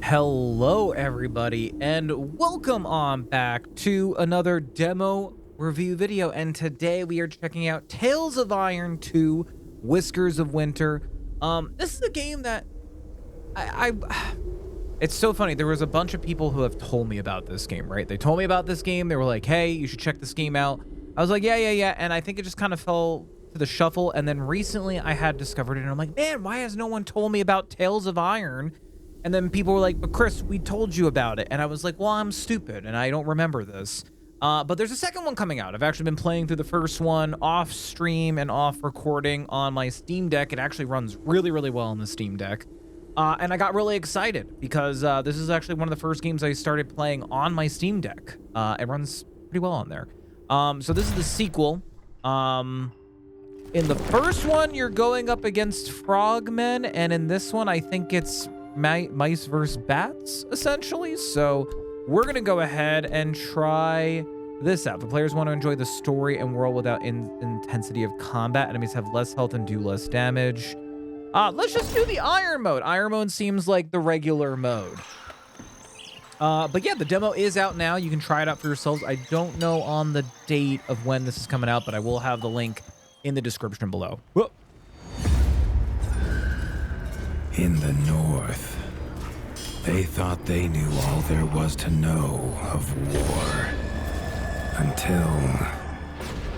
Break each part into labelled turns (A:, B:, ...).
A: Hello everybody and welcome on back to another demo review video, and today we are checking out Tales of Iron 2 Whiskers of Winter. This is a game that it's so funny. There was a bunch of people who have told me about this game, right? They told me about this game. They were like, hey, you should check this game out. I was like, yeah. And I think it just kind of fell to the shuffle. And then recently I had discovered it and I'm like, man, why has no one told me about Tales of Iron? And then people were like, but Chris, we told you about it. And I was like, well, I'm stupid and I don't remember this. But there's a second one coming out. I've actually been playing through the first one off stream and off recording on my Steam Deck. It actually runs really, really well on the Steam Deck. And I got really excited because this is actually one of the first games I started playing on my Steam Deck. It runs pretty well on there. So this is the sequel. In the first one, you're going up against frogmen, and in this one, I think it's mice versus bats, essentially. So we're going to go ahead and try this out. The players want to enjoy the story and world without intensity of combat. Enemies have less health and do less damage. Let's just do the Iron mode. Iron mode seems like the regular mode. But yeah, the demo is out now. You can try it out for yourselves. I don't know on the date of when this is coming out, but I will have the link in the description below. Whoa.
B: In the north, they thought they knew all there was to know of war. Until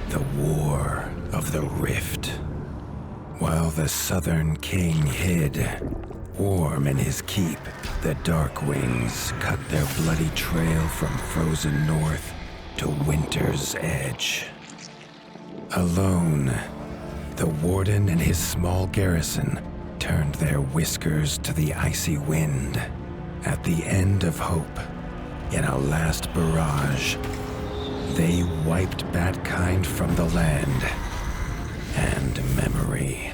B: the War of the Rift. While the southern king hid, warm in his keep, the Darkwings cut their bloody trail from frozen north to winter's edge. Alone, the Warden and his small garrison turned their whiskers to the icy wind. At the end of hope, in a last barrage, they wiped Batkind from the land and memory.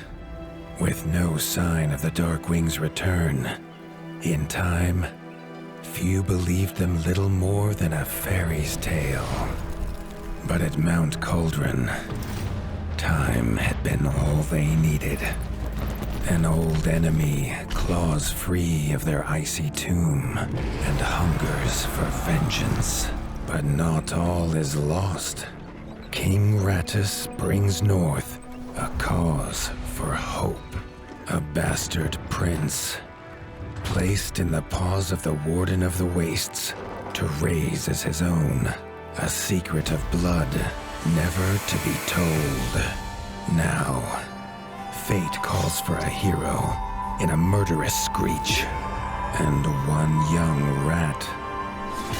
B: With no sign of the Darkwings' return, in time, few believed them little more than a fairy's tale. But at Mount Cauldron, time had been all they needed. An old enemy claws free of their icy tomb and hungers for vengeance. But not all is lost. King Rattus brings north a cause for hope. A bastard prince, placed in the paws of the Warden of the Wastes to raise as his own. A secret of blood never to be told. Now, fate calls for a hero in a murderous screech, and one young rat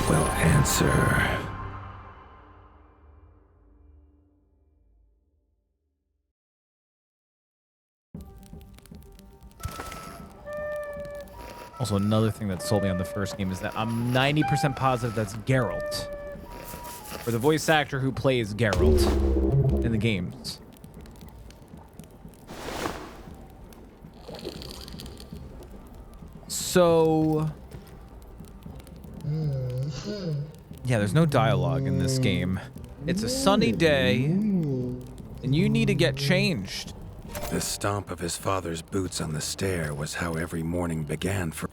B: will answer.
A: Also, another thing that sold me on the first game is that I'm 90% positive that's Geralt, or the voice actor who plays Geralt in the games. So, yeah, there's no dialogue in this game. It's a sunny day, and you need to get changed.
B: The stomp of his father's boots on the stair was how every morning began for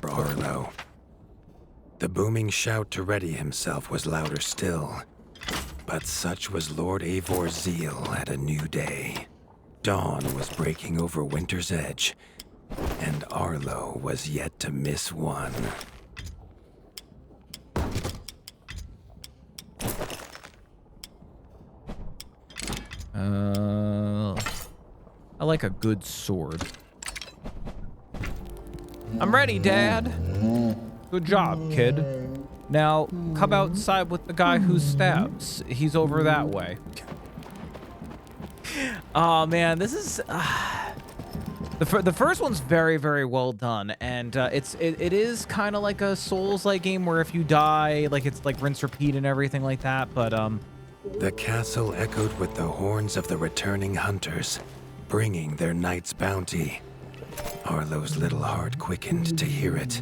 B: Arlo. The booming shout to ready himself was louder still, but such was Lord Eivor's zeal at a new day. Dawn was breaking over winter's edge, and Arlo was yet to miss one.
A: I like a good sword. I'm ready, Dad. Good job, kid. Now, come outside with the guy who stabs. He's over that way. Oh, man, this is... The first one's very, very well done, and it is kind of like a Souls-like game where if you die, like it's like rinse repeat and everything like that, but
B: The castle echoed with the horns of the returning hunters, bringing their night's bounty. Arlo's little heart quickened to hear it.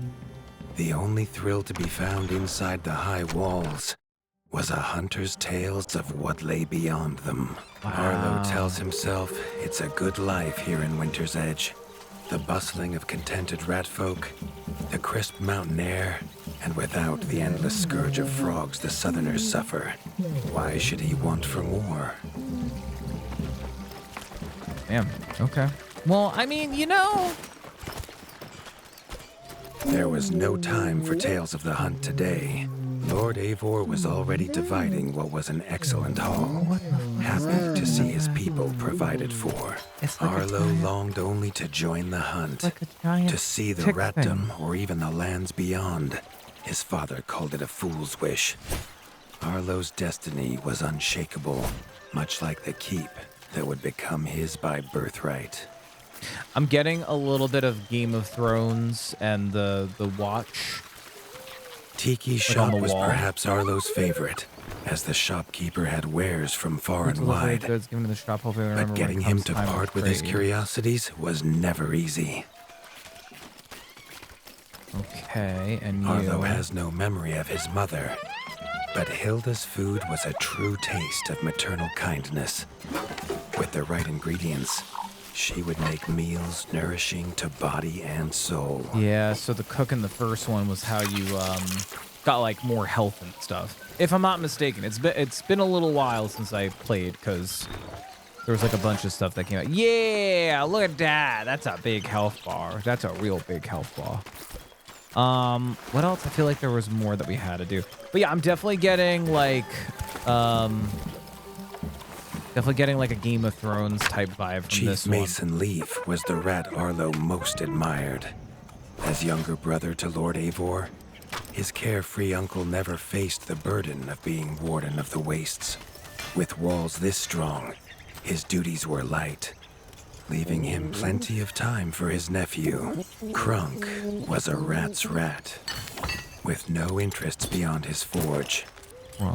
B: The only thrill to be found inside the high walls was a hunter's tales of what lay beyond them. Wow. Arlo tells himself it's a good life here in Winter's Edge. The bustling of contented rat folk, the crisp mountain air, and without the endless scourge of frogs the southerners suffer, why should he want for more?
A: Damn. Okay. Well, I mean, you know.
B: There was no time for tales of the hunt today. Lord Eivor was already dividing what was an excellent haul, happy to see his people provided for. Arlo longed only to join the hunt, to see the ratdom or even the lands beyond. His father called it a fool's wish. Arlo's destiny was unshakable, much like the keep that would become his by birthright.
A: I'm getting a little bit of Game of Thrones and the watch.
B: Tiki's shop was perhaps Arlo's favorite, as the shopkeeper had wares from far and wide. But getting him to part with his curiosities was never easy.
A: Okay, and
B: Arlo has no memory of his mother, but Hilda's food was a true taste of maternal kindness. With the right ingredients, she would make meals nourishing to body and soul.
A: Yeah, so the cook in the first one was how you got like more health and stuff. If I'm not mistaken, it's been a little while since I played because there was like a bunch of stuff that came out. Yeah, look at that. That's a big health bar. That's a real big health bar. What else? I feel like there was more that we had to do. But yeah, I'm definitely getting like a Game of Thrones type vibe from this one.
B: Chief Mason Leaf was the rat Arlo most admired. As younger brother to Lord Eivor, his carefree uncle never faced the burden of being Warden of the Wastes. With walls this strong, his duties were light, leaving him plenty of time for his nephew. Crunk was a rat's rat, with no interests beyond his forge.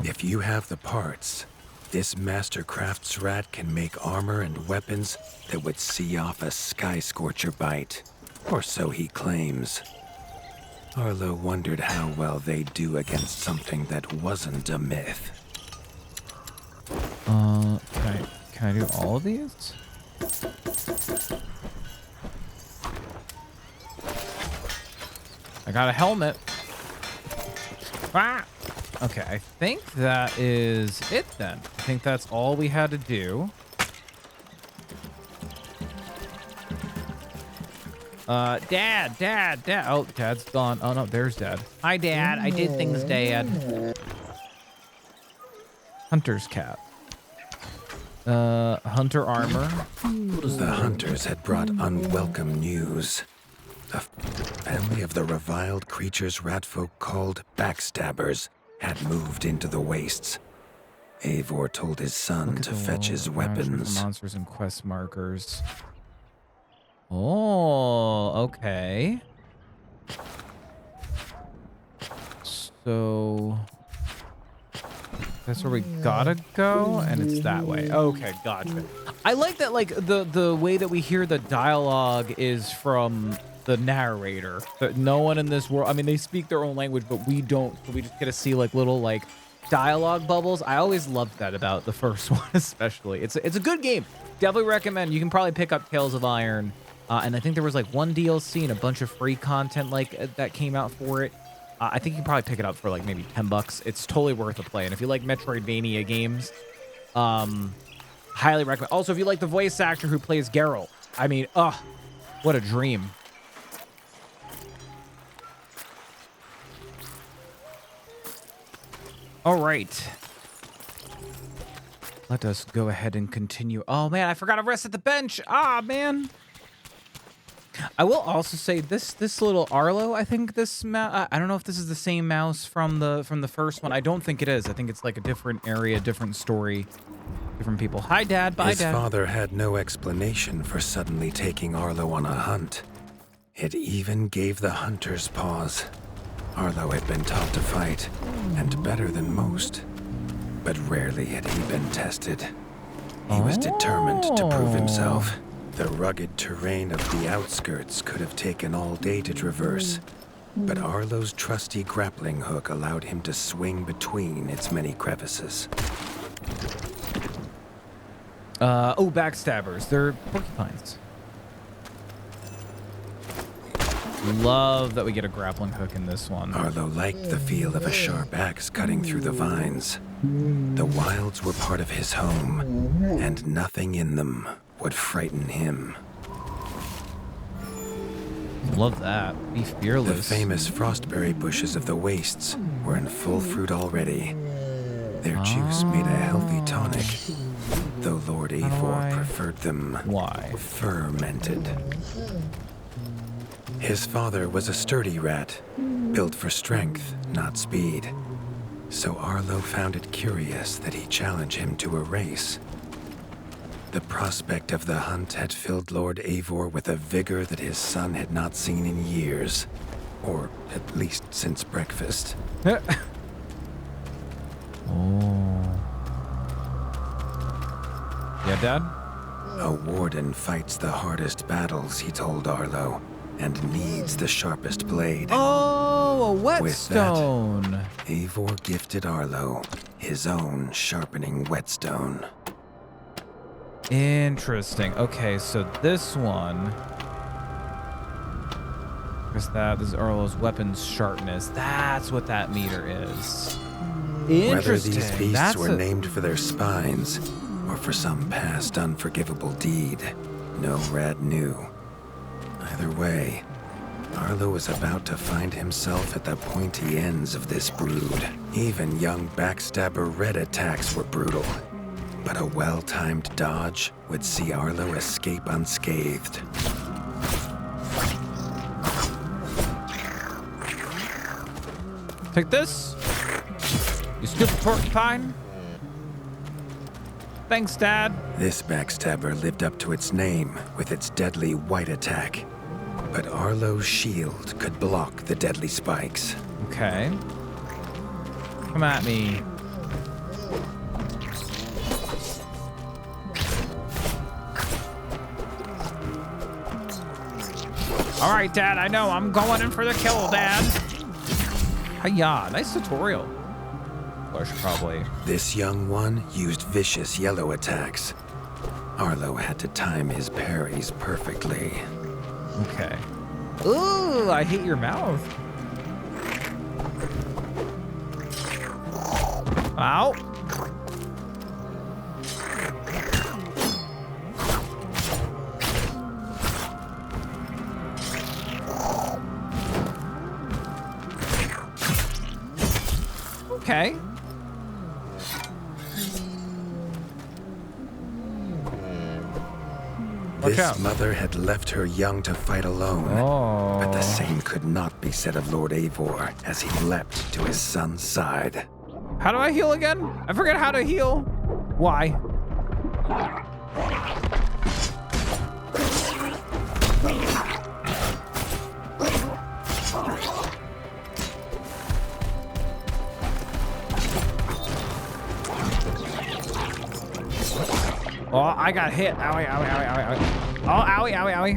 B: If you have the parts, this master crafts rat can make armor and weapons that would see off a sky scorcher bite, or so he claims. Arlo wondered how well they'd do against something that wasn't a myth.
A: Can I do all of these? I got a helmet. Ah! Okay, I think that is it then. I think that's all we had to do. Dad. Oh, Dad's gone. Oh, no, there's Dad. Hi, Dad. I did things, Dad. Hunter's cap. Hunter armor.
B: The hunters had brought unwelcome news. A family of the reviled creatures ratfolk called backstabbers had moved into the wastes. Eivor told his son to fetch his weapons.
A: Monsters and quest markers. Oh, okay. So that's where we gotta go, and it's that way. Okay, gotcha. I like that, like the way that we hear the dialogue is from the narrator. That no one in this world, I mean, they speak their own language, but we don't. So we just get to see like little like dialogue bubbles. I always loved that about the first one, especially. It's a good game. Definitely recommend. You can probably pick up Tales of Iron. And I think there was like one DLC and a bunch of free content like that came out for it. I think you can probably pick it up for like maybe $10. It's totally worth a play. And if you like Metroidvania games, highly recommend. Also, if you like the voice actor who plays Geralt, I mean, what a dream. All right. Let us go ahead and continue. Oh man, I forgot to rest at the bench. Ah, man. I will also say this little Arlo, I think this I don't know if this is the same mouse from the first one. I don't think it is. I think it's like a different area, different story, different people. Hi, Dad. Bye, Dad.
B: His father had no explanation for suddenly taking Arlo on a hunt. It even gave the hunters pause. Arlo had been taught to fight, and better than most, but rarely had he been tested. He was determined to prove himself. The rugged terrain of the outskirts could have taken all day to traverse, but Arlo's trusty grappling hook allowed him to swing between its many crevices.
A: Backstabbers. They're porcupines. Love that we get a grappling hook in this one.
B: Arlo liked the feel of a sharp axe cutting through the vines. The wilds were part of his home, and nothing in them would frighten him.
A: Love that. Be fearless.
B: The famous frostberry bushes of the wastes were in full fruit already. Their juice made a healthy tonic, though Lord Eivor preferred them fermented. His father was a sturdy rat, built for strength, not speed. So Arlo found it curious that he challenge him to a race. The prospect of the hunt had filled Lord Eivor with a vigor that his son had not seen in years, or at least since breakfast.
A: Oh. Yeah, Dad?
B: A warden fights the hardest battles, he told Arlo, and needs the sharpest blade.
A: Oh, a
B: With that,
A: whetstone.
B: Eivor gifted Arlo his own sharpening whetstone.
A: Interesting. Okay, so this one is that. This is Arlo's weapons sharpness. That's what that meter is. Interesting.
B: Whether these beasts were named for their spines or for some past unforgivable deed, no rat knew. Either way, Arlo was about to find himself at the pointy ends of this brood. Even young backstabber red attacks were brutal, but a well-timed dodge would see Arlo escape unscathed.
A: Take this, you stupid porcupine. Thanks, Dad.
B: This backstabber lived up to its name with its deadly white attack, but Arlo's shield could block the deadly spikes.
A: Okay. Come at me. All right, Dad, I know. I'm going in for the kill, Dad. Hiya, nice tutorial. Push, probably.
B: This young one used vicious yellow attacks. Arlo had to time his parries perfectly.
A: Okay. Ooh, I hate your mouth. Ow. Okay.
B: This mother had left her young to fight alone, but the same could not be said of Lord Eivor as he leapt to his son's side.
A: How do I heal again? I forget how to heal. Why? Oh, I got hit. Owie, owie, owie, owie, owie. Oh, owie, owie, owie.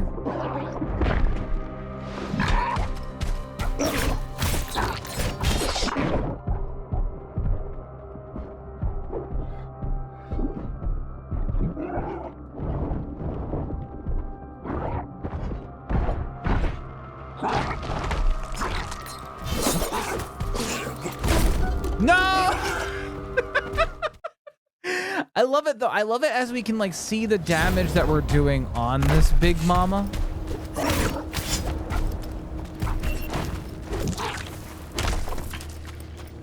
A: No! I love it though. I love it as we can like see the damage that we're doing on this big mama.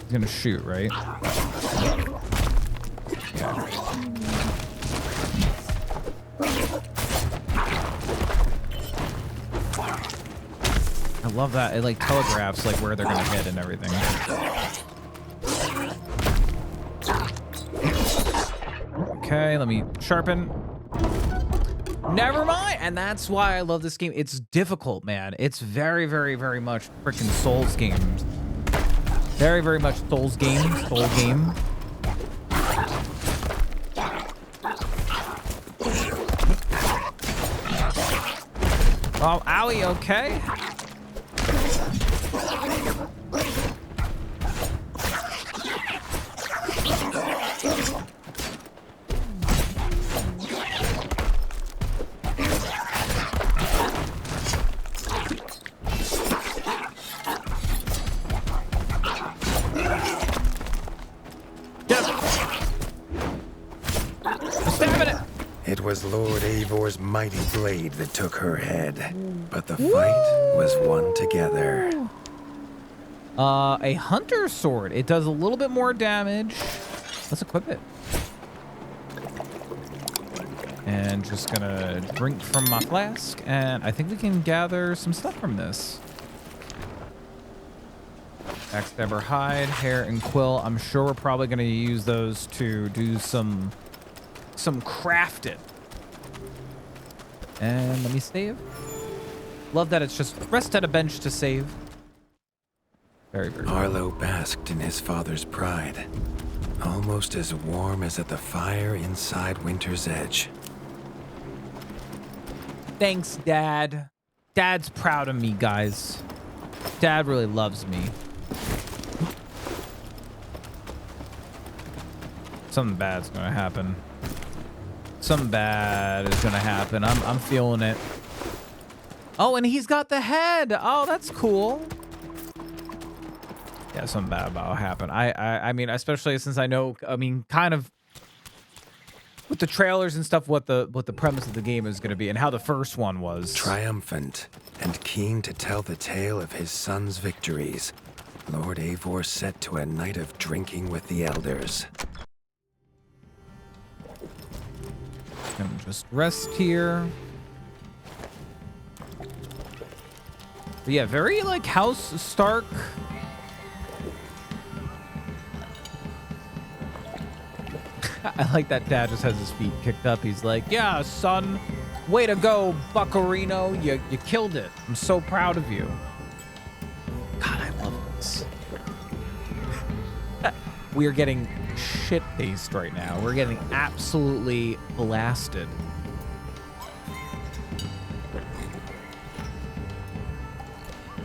A: He's gonna shoot, right? Yeah. I love that. It like telegraphs like where they're gonna hit and everything. Okay, let me sharpen. Never mind. And that's why I love this game. It's difficult, man. It's very, very, very much freaking Souls games. Very, very much Souls game. Soul game. Oh, owie, okay.
B: was Lord Eivor's mighty blade that took her head, but the fight was won together.
A: A hunter sword. It does a little bit more damage. Let's equip it. And just gonna drink from my flask, and I think we can gather some stuff from this. Backstabber hide, hair, and quill. I'm sure we're probably gonna use those to do some crafting. And let me save. Love that it's just rest at a bench to save. Very, very cool.
B: Arlo basked in his father's pride, almost as warm as at the fire inside Winter's Edge.
A: Thanks, Dad. Dad's proud of me, guys. Dad really loves me. Something bad's gonna happen. Something bad is gonna happen. I'm feeling it. Oh, and he's got the head. Oh, that's cool. Yeah, something bad about to happen. I mean, especially since I know, I mean, kind of with the trailers and stuff, what the premise of the game is going to be and how the first one was.
B: Triumphant and keen to tell the tale of his son's victories, Lord Eivor set to a night of drinking with the elders.
A: And just rest here. But yeah, very like House Stark. I like that Dad just has his feet kicked up. He's like, yeah, son, way to go, Buccarino. You killed it. I'm so proud of you. God, I love this. We are getting shit-faced right now. We're getting absolutely blasted.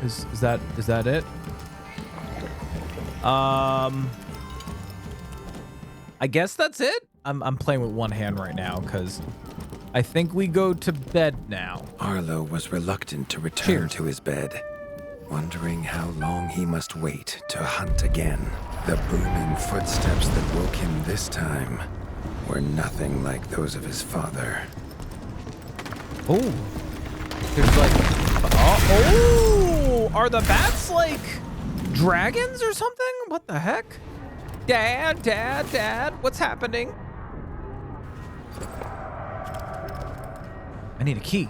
A: Is that it? I guess that's it. I'm playing with one hand right now because I think we go to bed now.
B: Arlo was reluctant to return to his bed, wondering how long he must wait to hunt again. The booming footsteps that woke him this time were nothing like those of his father.
A: Oh, there's like, oh, are the bats like dragons or something? What the heck? Dad, what's happening? I need a key.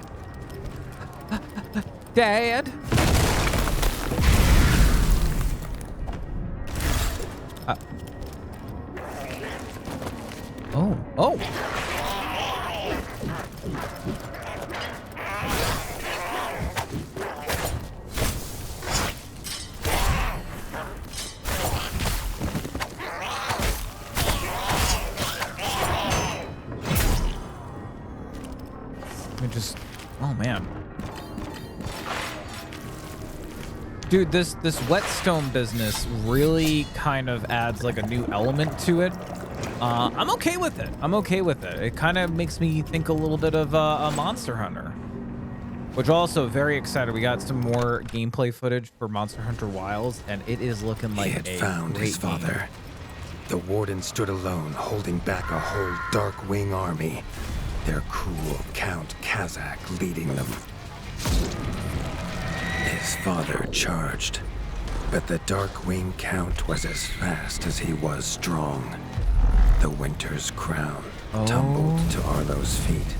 A: Dad. Oh. Oh man, dude, this whetstone business really kind of adds like a new element to it. I'm okay with it. It kind of makes me think a little bit of a Monster Hunter, which also very excited. We got some more gameplay footage for Monster Hunter Wilds, and it is looking like
B: he had found his father. The Warden stood alone, holding back a whole Darkwing army. Their cruel Count Kazak leading them. His father charged, but the Darkwing Count was as fast as he was strong. The Winter's crown tumbled to Arlo's feet,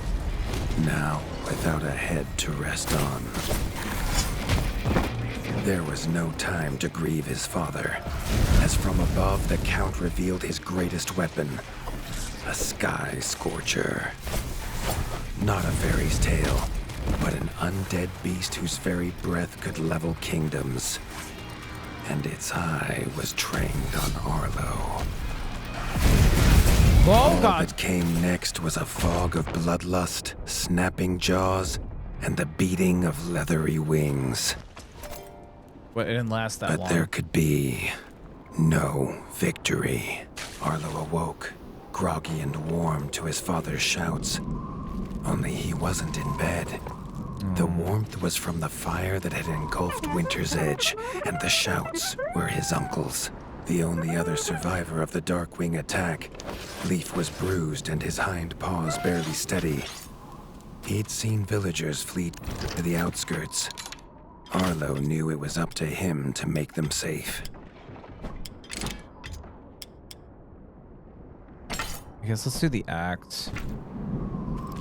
B: now without a head to rest on. There was no time to grieve his father, as from above the Count revealed his greatest weapon, a sky scorcher. Not a fairy's tale, but an undead beast whose very breath could level kingdoms. And its eye was trained on Arlo.
A: Oh, God.
B: All that came next was a fog of bloodlust, snapping jaws, and the beating of leathery wings.
A: But it didn't last that long.
B: But there could be no victory. Arlo awoke, groggy and warm to his father's shouts. Only he wasn't in bed. The warmth was from the fire that had engulfed Winter's Edge, and the shouts were his uncle's. The only other survivor of the Darkwing attack, Leaf was bruised and his hind paws barely steady. He'd seen villagers flee to the outskirts. Arlo knew it was up to him to make them safe.
A: I guess let's do the act.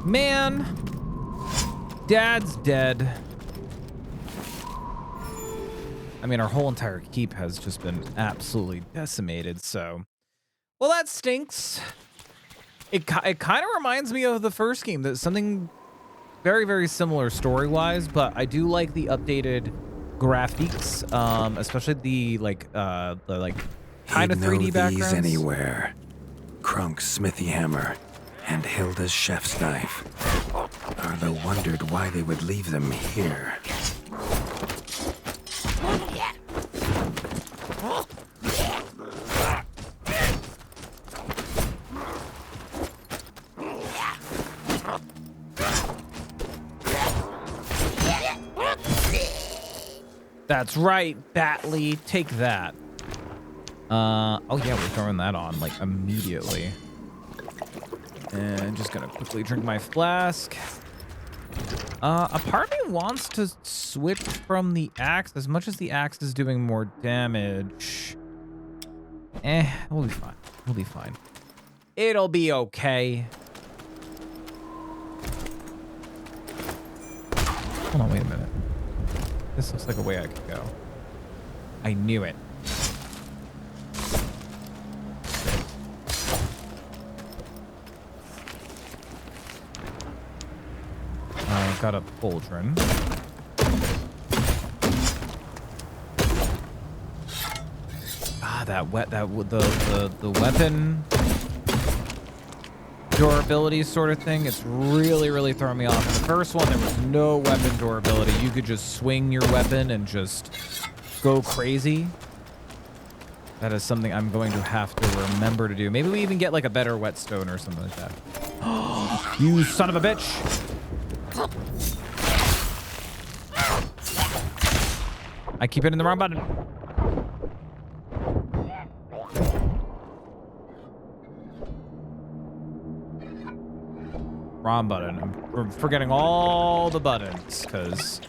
A: Man, Dad's dead. I mean, our whole entire keep has just been absolutely decimated, so... Well, that stinks. It kind of reminds me of the first game. That's something very, very similar story-wise, but I do like the updated graphics, especially the kind of 3D backgrounds.
B: Anywhere. Krunk's smithy hammer and Hilda's chef's knife. Arlo wondered why they would leave them here.
A: That's right, Batley. Take that. Oh yeah, we're throwing that on, like, immediately. And just gonna quickly drink my flask. A part of me wants to switch from the axe, as much as the axe is doing more damage. We'll be fine. We'll be fine. It'll be okay. Hold on, wait a minute. This looks like a way I could go. I knew it. Got a pauldron. The weapon durability sort of thing. It's really throwing me off. In the first one, there was no weapon durability. You could just swing your weapon and just go crazy. That is something I'm going to have to remember to do. Maybe we even get like a better whetstone or something like that. You son of a bitch. I keep hitting the wrong button. Wrong button. I'm forgetting all the buttons because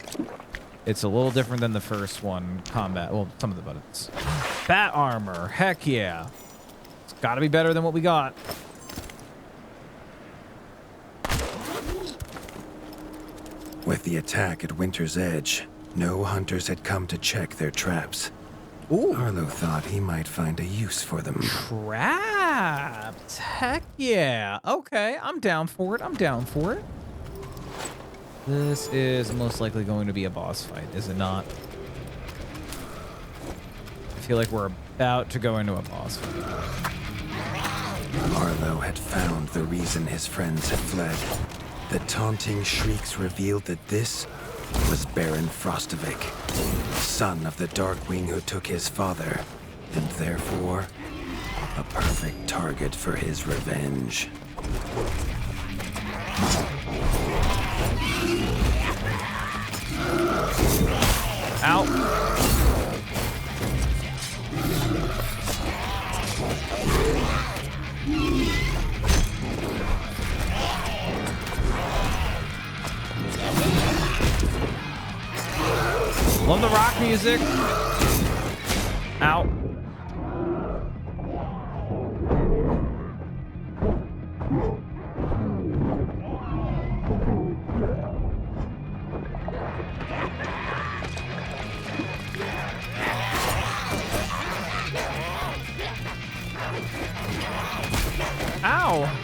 A: it's a little different than the first one. Combat. Well, some of the buttons. Bat armor. Heck yeah. It's got to be better than what we got.
B: With the attack at Winter's Edge, no hunters had come to check their traps.
A: Ooh.
B: Arlo thought he might find a use for them.
A: Traps. Heck yeah. Okay, I'm down for it. I'm down for it. This is most likely going to be a boss fight, is it not? I feel like we're about to go into a boss fight.
B: Arlo had found the reason his friends had fled. The taunting shrieks revealed that this was Baron Frostovic, son of the Darkwing who took his father, and therefore a perfect target for his revenge.
A: Ow. Love the rock music. Ow. Ow.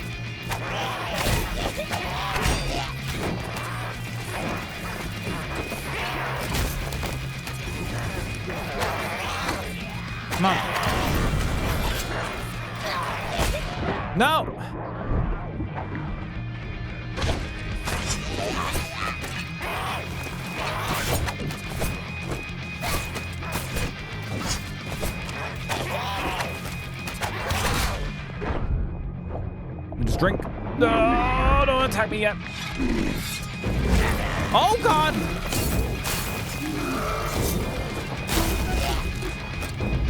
A: Come on. No. Just drink. No, don't attack me yet. Oh, God.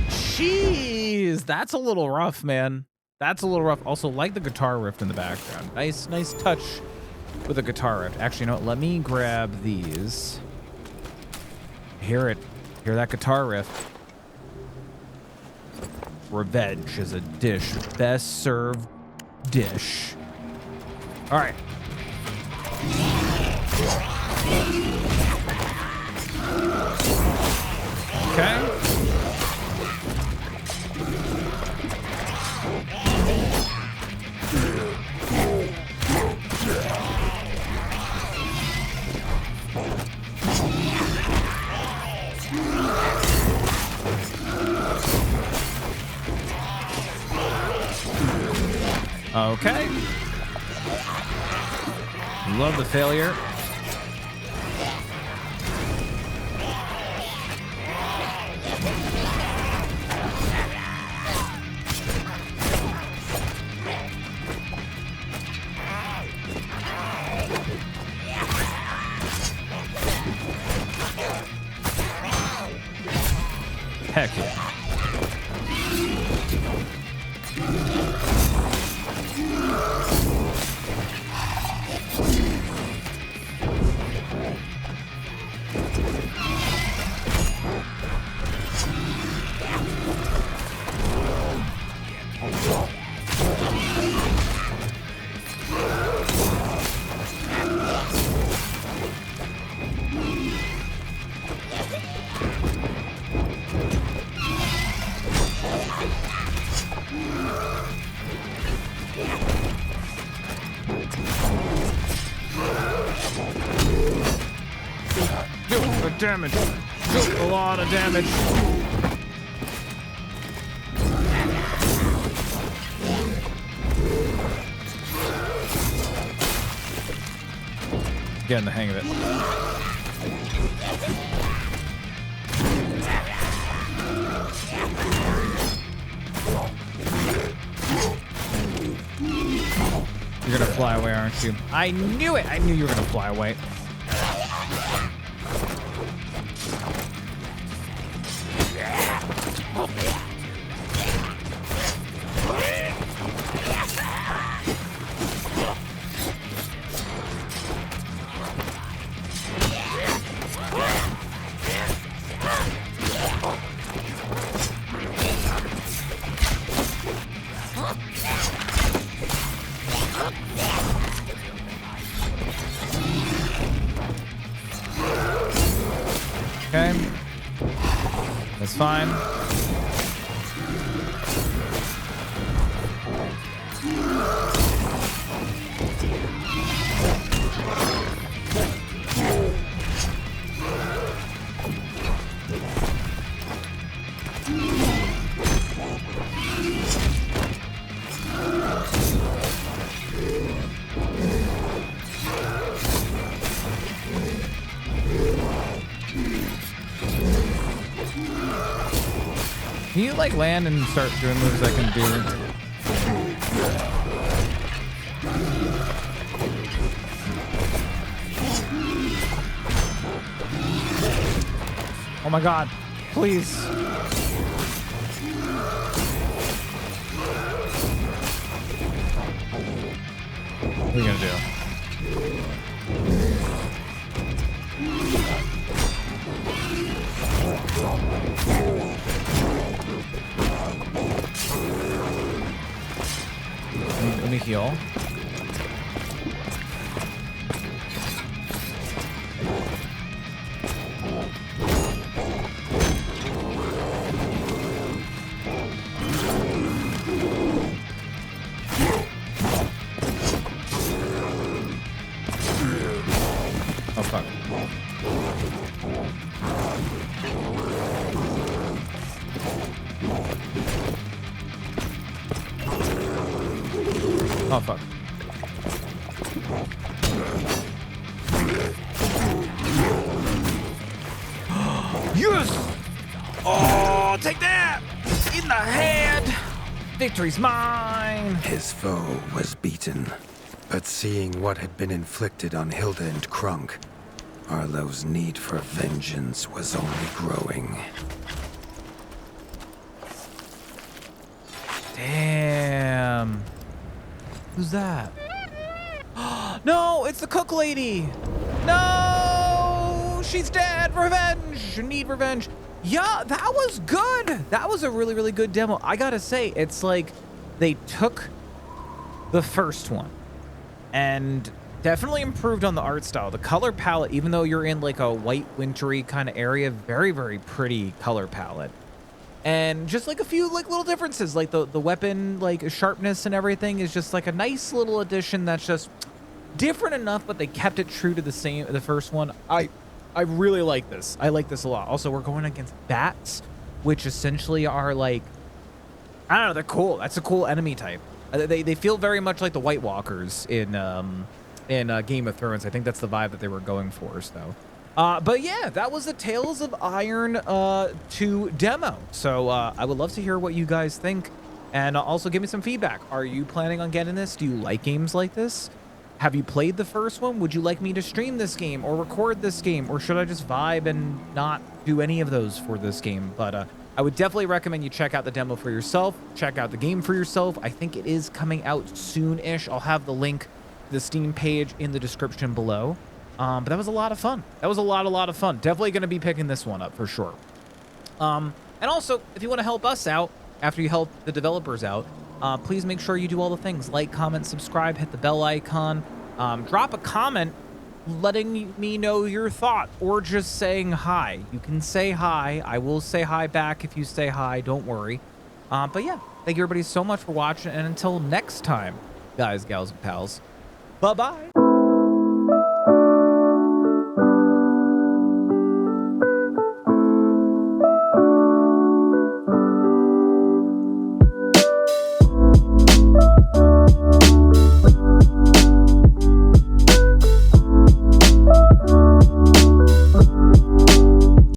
A: Jeez. that's a little rough, man. That's a little rough. Also, like the guitar riff in the background. Nice touch with a guitar riff. Actually, you know what? Let me grab these. Hear it. Hear that guitar riff. Revenge is a dish. Best served dish. All right. Okay. Okay. Love the failure. Heck yeah. Damage. A lot of damage. Getting the hang of it. You're gonna fly away, aren't you? I knew it! I knew you were gonna fly away. Fine. Can you like land and start doing moves I can do? Oh my god, please. What are you gonna do? Let me heal. Oh fuck. Oh fuck. Yes! Oh, take that! In the head! Victory's mine!
B: His foe was beaten, but seeing what had been inflicted on Hilda and Krunk, Arlo's need for vengeance was only growing.
A: Damn. Who's that? No, it's the cook lady. No, she's dead. Revenge. Need revenge. Yeah, that was good. That was a really, really good demo. I gotta say, it's like they took the first one and definitely improved on the art style. The color palette, even though you're in like a white wintry kind of area, very, very pretty color palette. And just like a few like little differences, like the weapon like sharpness and everything is just like a nice little addition that's just different enough, but they kept it true to the first one. I really like this. I like this a lot. Also, we're going against bats, which essentially are like, I don't know, they're cool. That's a cool enemy type. They feel very much like the White Walkers in Game of Thrones. I think that's the vibe that they were going for. So. But yeah, that was the Tales of Iron 2 demo. So I would love to hear what you guys think, and also give me some feedback. Are you planning on getting this? Do you like games like this? Have you played the first one? Would you like me to stream this game or record this game, or should I just vibe and not do any of those for this game? But I would definitely recommend you check out the demo for yourself. Check out the game for yourself. I think it is coming out soon-ish. I'll have the link to the Steam page in the description below. But that was a lot of fun. That was a lot of fun. Definitely going to be picking this one up for sure. And also, if you want to help us out after you help the developers out, please make sure you do all the things. Like, comment, subscribe, hit the bell icon. Drop a comment letting me know your thought or just saying hi. You can say hi. I will say hi back if you say hi. Don't worry. But yeah, thank you everybody so much for watching. And until next time, guys, gals, and pals, bye-bye.